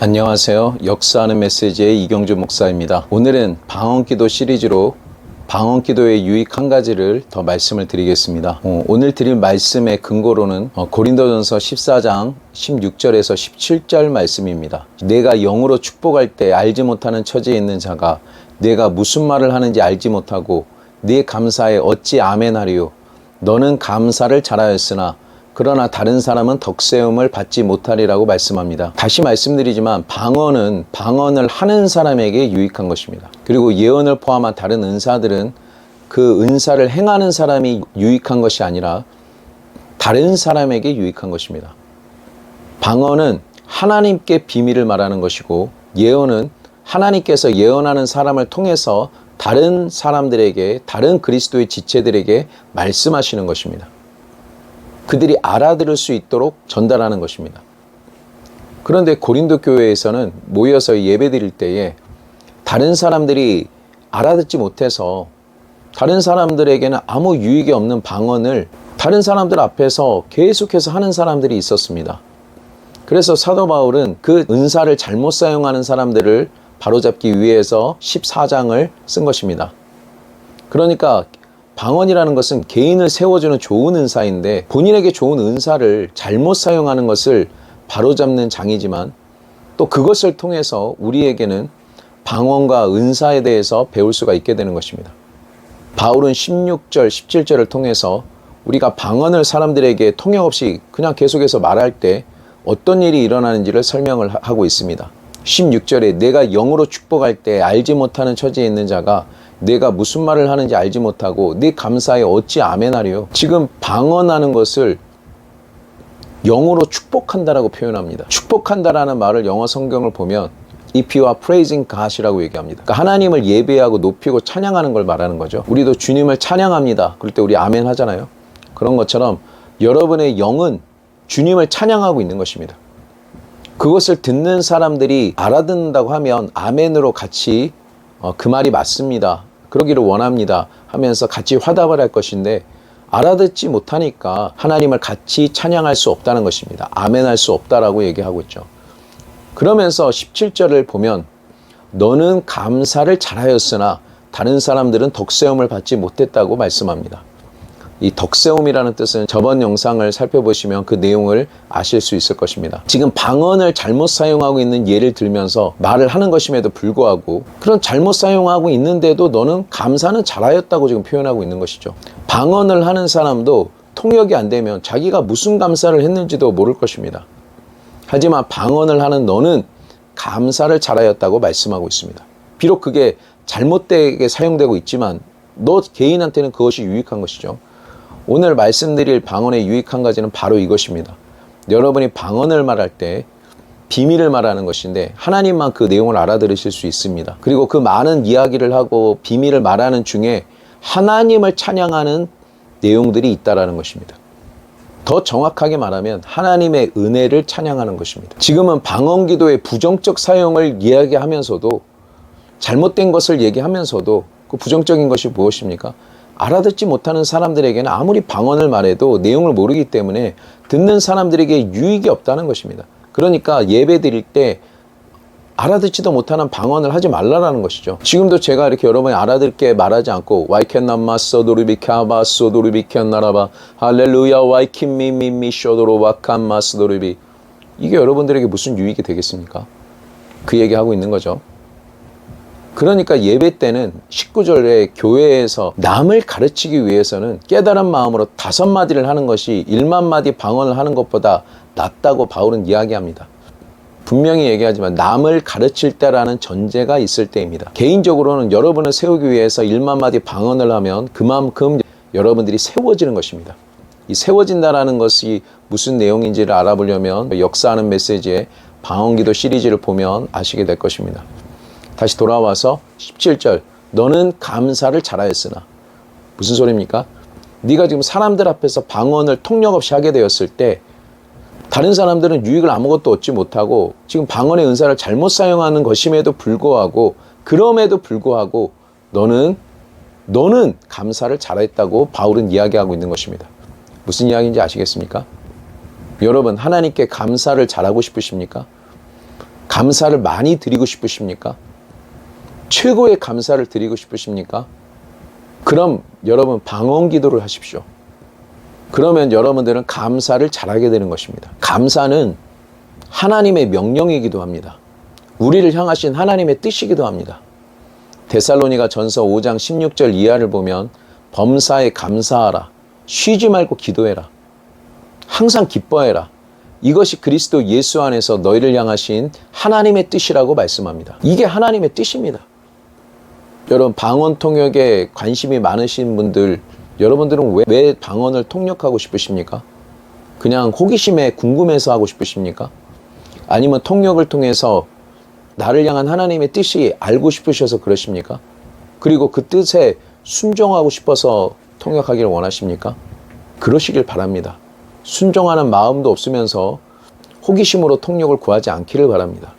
안녕하세요. 역사하는 메시지의 이경주 목사입니다. 오늘은 방언기도 시리즈로 방언기도의 유익 한 가지를 더 말씀을 드리겠습니다. 오늘 드릴 말씀의 근거로는 고린도전서 14장 16절에서 17절 말씀입니다. 내가 영으로 축복할 때 알지 못하는 처지에 있는 자가 내가 무슨 말을 하는지 알지 못하고 네 감사에 어찌 아멘하리요. 너는 감사를 잘하였으나 그러나 다른 사람은 덕세움을 받지 못하리라고 말씀합니다. 다시 말씀드리지만 방언을 하는 사람에게 유익한 것입니다. 그리고 예언을 포함한 다른 은사들은 그 은사를 행하는 사람이 유익한 것이 아니라 다른 사람에게 유익한 것입니다. 방언은 하나님께 비밀을 말하는 것이고, 예언은 하나님께서 예언하는 사람을 통해서 다른 사람들에게, 다른 그리스도의 지체들에게 말씀하시는 것입니다. 그들이 알아들을 수 있도록 전달하는 것입니다. 그런데 고린도 교회에서는 모여서 예배 드릴 때에 다른 사람들이 알아듣지 못해서 다른 사람들에게는 아무 유익이 없는 방언을 다른 사람들 앞에서 계속해서 하는 사람들이 있었습니다. 그래서 사도 바울은 그 은사를 잘못 사용하는 사람들을 바로잡기 위해서 14장을 쓴 것입니다. 그러니까 방언이라는 것은 개인을 세워주는 좋은 은사인데, 본인에게 좋은 은사를 잘못 사용하는 것을 바로잡는 장이지만, 또 그것을 통해서 우리에게는 방언과 은사에 대해서 배울 수가 있게 되는 것입니다. 바울은 16절, 17절을 통해서 우리가 방언을 사람들에게 통역 없이 그냥 계속해서 말할 때 어떤 일이 일어나는지를 설명을 하고 있습니다. 16절에 내가 영으로 축복할 때 알지 못하는 처지에 있는 자가 내가 무슨 말을 하는지 알지 못하고 네 감사에 어찌 아멘하리요. 지금 방언하는 것을 영으로 축복한다라고 표현합니다. 축복한다라는 말을 영어 성경을 보면 If you are praising God이라고 얘기합니다. 그러니까 하나님을 예배하고 높이고 찬양하는 걸 말하는 거죠. 우리도 주님을 찬양합니다. 그럴 때 우리 아멘 하잖아요. 그런 것처럼 여러분의 영은 주님을 찬양하고 있는 것입니다. 그것을 듣는 사람들이 알아듣는다고 하면 아멘으로 같이 그 말이 맞습니다, 그러기를 원합니다 하면서 같이 화답을 할 것인데, 알아듣지 못하니까 하나님을 같이 찬양할 수 없다는 것입니다. 아멘할 수 없다라고 얘기하고 있죠. 그러면서 17절을 보면 너는 감사를 잘하였으나 다른 사람들은 덕세움을 받지 못했다고 말씀합니다. 이 덕세움이라는 뜻은 저번 영상을 살펴보시면 그 내용을 아실 수 있을 것입니다. 지금 방언을 잘못 사용하고 있는 예를 들면서 말을 하는 것임에도 불구하고, 그런 잘못 사용하고 있는데도 너는 감사는 잘하였다고 지금 표현하고 있는 것이죠. 방언을 하는 사람도 통역이 안 되면 자기가 무슨 감사를 했는지도 모를 것입니다. 하지만 방언을 하는 너는 감사를 잘하였다고 말씀하고 있습니다. 비록 그게 잘못되게 사용되고 있지만 너 개인한테는 그것이 유익한 것이죠. 오늘 말씀드릴 방언의 유익한 가지는 바로 이것입니다. 여러분이 방언을 말할 때 비밀을 말하는 것인데 하나님만 그 내용을 알아들으실 수 있습니다. 그리고 그 많은 이야기를 하고 비밀을 말하는 중에 하나님을 찬양하는 내용들이 있다라는 것입니다. 더 정확하게 말하면 하나님의 은혜를 찬양하는 것입니다. 지금은 방언 기도의 부정적 사용을 이야기하면서도, 잘못된 것을 얘기하면서도 그 부정적인 것이 무엇입니까? 알아듣지 못하는 사람들에게는 아무리 방언을 말해도 내용을 모르기 때문에 듣는 사람들에게 유익이 없다는 것입니다. 그러니까 예배 드릴 때 알아듣지도 못하는 방언을 하지 말라라는 것이죠. 지금도 제가 이렇게 여러분이 알아듣게 말하지 않고 와이켄남마 소도르비 카바 소도르비 켄나라바 할렐루야 와이킨미미미 쇼도로바 칸마 소도르비, 이게 여러분들에게 무슨 유익이 되겠습니까? 그 얘기하고 있는 거죠. 그러니까 예배 때는 19절에 교회에서 남을 가르치기 위해서는 깨달은 마음으로 5마디를 하는 것이 1만 마디 방언을 하는 것보다 낫다고 바울은 이야기합니다. 분명히 얘기하지만 남을 가르칠 때라는 전제가 있을 때입니다. 개인적으로는 여러분을 세우기 위해서 1만 마디 방언을 하면 그만큼 여러분들이 세워지는 것입니다. 이 세워진다라는 것이 무슨 내용인지를 알아보려면 역사하는 메시지의 방언기도 시리즈를 보면 아시게 될 것입니다. 다시 돌아와서 17절, 너는 감사를 잘하였으나, 무슨 소리입니까? 네가 지금 사람들 앞에서 방언을 통역 없이 하게 되었을 때 다른 사람들은 유익을 아무것도 얻지 못하고 지금 방언의 은사를 잘못 사용하는 것임에도 불구하고, 그럼에도 불구하고 너는 감사를 잘했다고 바울은 이야기하고 있는 것입니다. 무슨 이야기인지 아시겠습니까? 여러분, 하나님께 감사를 잘하고 싶으십니까? 감사를 많이 드리고 싶으십니까? 최고의 감사를 드리고 싶으십니까? 그럼 여러분 방언 기도를 하십시오. 그러면 여러분들은 감사를 잘하게 되는 것입니다. 감사는 하나님의 명령이기도 합니다. 우리를 향하신 하나님의 뜻이기도 합니다. 데살로니가 전서 5장 16절 이하를 보면 범사에 감사하라. 쉬지 말고 기도해라. 항상 기뻐해라. 이것이 그리스도 예수 안에서 너희를 향하신 하나님의 뜻이라고 말씀합니다. 이게 하나님의 뜻입니다. 여러분 방언 통역에 관심이 많으신 분들, 여러분들은 왜 방언을 통역하고 싶으십니까? 그냥 호기심에 궁금해서 하고 싶으십니까? 아니면 통역을 통해서 나를 향한 하나님의 뜻이 알고 싶으셔서 그러십니까? 그리고 그 뜻에 순종하고 싶어서 통역하기를 원하십니까? 그러시길 바랍니다. 순종하는 마음도 없으면서 호기심으로 통역을 구하지 않기를 바랍니다.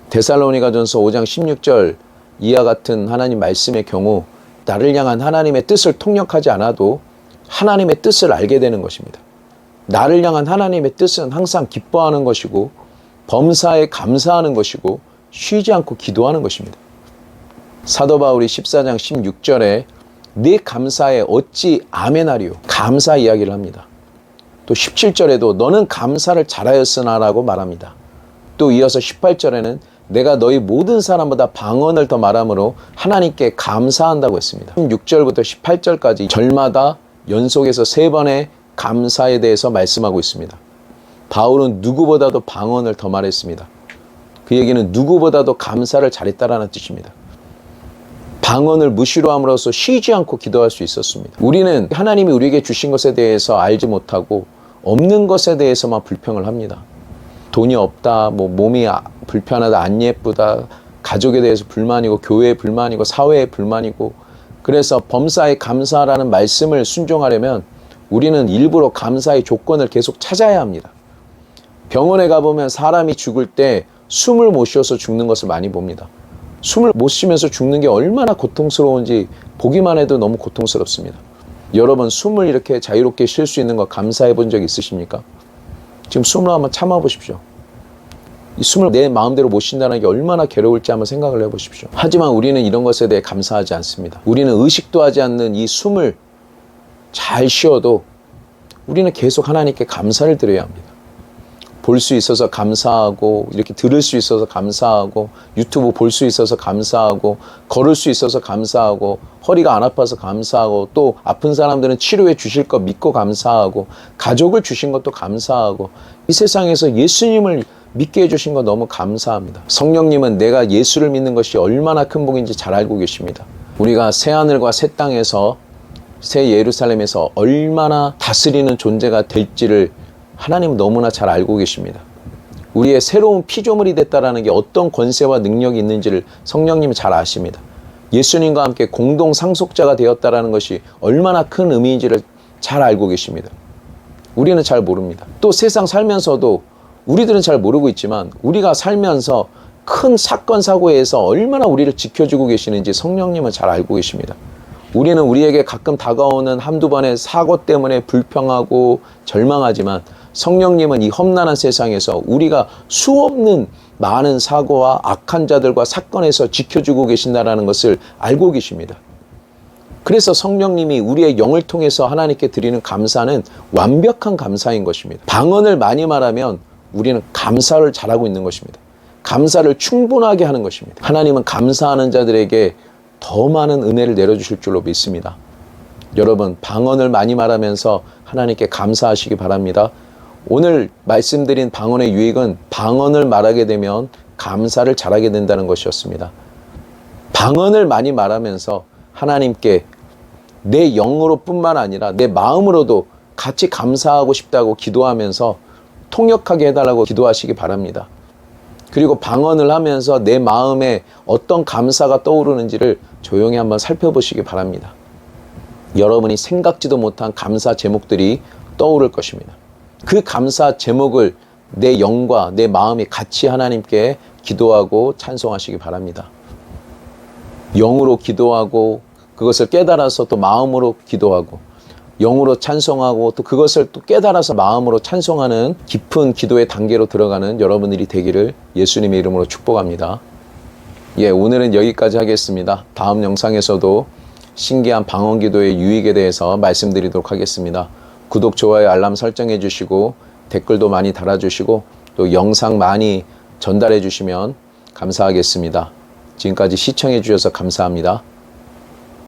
데살로니가전서 5장 16절 이와 같은 하나님 말씀의 경우 나를 향한 하나님의 뜻을 통역하지 않아도 하나님의 뜻을 알게 되는 것입니다. 나를 향한 하나님의 뜻은 항상 기뻐하는 것이고 범사에 감사하는 것이고 쉬지 않고 기도하는 것입니다. 사도 바울이 14장 16절에 네 감사에 어찌 아멘하리요. 감사 이야기를 합니다. 또 17절에도 너는 감사를 잘하였으나라고 말합니다. 또 이어서 18절에는 내가 너희 모든 사람보다 방언을 더 말함으로 하나님께 감사한다고 했습니다. 16절부터 18절까지 절마다 연속해서 3번의 감사에 대해서 말씀하고 있습니다. 바울은 누구보다도 방언을 더 말했습니다. 그 얘기는 누구보다도 감사를 잘했다라는 뜻입니다. 방언을 무시로 함으로써 쉬지 않고 기도할 수 있었습니다. 우리는 하나님이 우리에게 주신 것에 대해서 알지 못하고 없는 것에 대해서만 불평을 합니다. 돈이 없다, 몸이 불편하다, 안 예쁘다, 가족에 대해서 불만이고 교회에 불만이고 사회에 불만이고, 그래서 범사에 감사라는 말씀을 순종하려면 우리는 일부러 감사의 조건을 계속 찾아야 합니다. 병원에 가보면 사람이 죽을 때 숨을 못 쉬어서 죽는 것을 많이 봅니다. 숨을 못 쉬면서 죽는 게 얼마나 고통스러운지 보기만 해도 너무 고통스럽습니다. 여러분 숨을 이렇게 자유롭게 쉴 수 있는 거 감사해 본 적 있으십니까? 지금 숨을 한번 참아 보십시오. 이 숨을 내 마음대로 못 쉰다는 게 얼마나 괴로울지 한번 생각을 해보십시오. 하지만 우리는 이런 것에 대해 감사하지 않습니다. 우리는 의식도 하지 않는 이 숨을 잘 쉬어도 우리는 계속 하나님께 감사를 드려야 합니다. 볼 수 있어서 감사하고, 이렇게 들을 수 있어서 감사하고, 유튜브 볼 수 있어서 감사하고, 걸을 수 있어서 감사하고, 허리가 안 아파서 감사하고, 또 아픈 사람들은 치료해 주실 거 믿고 감사하고, 가족을 주신 것도 감사하고, 이 세상에서 예수님을 믿게 해주신 거 너무 감사합니다. 성령님은 내가 예수를 믿는 것이 얼마나 큰 복인지 잘 알고 계십니다. 우리가 새하늘과 새 땅에서, 새 예루살렘에서 얼마나 다스리는 존재가 될지를 하나님은 너무나 잘 알고 계십니다. 우리의 새로운 피조물이 됐다라는 게 어떤 권세와 능력이 있는지를 성령님이 잘 아십니다. 예수님과 함께 공동 상속자가 되었다라는 것이 얼마나 큰 의미인지를 잘 알고 계십니다. 우리는 잘 모릅니다. 또 세상 살면서도 우리들은 잘 모르고 있지만 우리가 살면서 큰 사건 사고에서 얼마나 우리를 지켜주고 계시는지 성령님은 잘 알고 계십니다. 우리는 우리에게 가끔 다가오는 한두 번의 사고 때문에 불평하고 절망하지만 성령님은 이 험난한 세상에서 우리가 수없는 많은 사고와 악한 자들과 사건에서 지켜주고 계신다는 것을 알고 계십니다. 그래서 성령님이 우리의 영을 통해서 하나님께 드리는 감사는 완벽한 감사인 것입니다. 방언을 많이 말하면 우리는 감사를 잘하고 있는 것입니다. 감사를 충분하게 하는 것입니다. 하나님은 감사하는 자들에게 더 많은 은혜를 내려주실 줄로 믿습니다. 여러분 방언을 많이 말하면서 하나님께 감사하시기 바랍니다. 오늘 말씀드린 방언의 유익은 방언을 말하게 되면 감사를 잘하게 된다는 것이었습니다. 방언을 많이 말하면서 하나님께 내 영으로 뿐만 아니라 내 마음으로도 같이 감사하고 싶다고 기도하면서 통역하게 해달라고 기도하시기 바랍니다. 그리고 방언을 하면서 내 마음에 어떤 감사가 떠오르는지를 조용히 한번 살펴보시기 바랍니다. 여러분이 생각지도 못한 감사 제목들이 떠오를 것입니다. 그 감사 제목을 내 영과 내 마음이 같이 하나님께 기도하고 찬송하시기 바랍니다. 영으로 기도하고 그것을 깨달아서 또 마음으로 기도하고 영으로 찬송하고 또 그것을 또 깨달아서 마음으로 찬송하는 깊은 기도의 단계로 들어가는 여러분들이 되기를 예수님의 이름으로 축복합니다. 예, 오늘은 여기까지 하겠습니다. 다음 영상에서도 신기한 방언기도의 유익에 대해서 말씀드리도록 하겠습니다. 구독, 좋아요, 알람 설정해 주시고 댓글도 많이 달아주시고 또 영상 많이 전달해 주시면 감사하겠습니다. 지금까지 시청해 주셔서 감사합니다.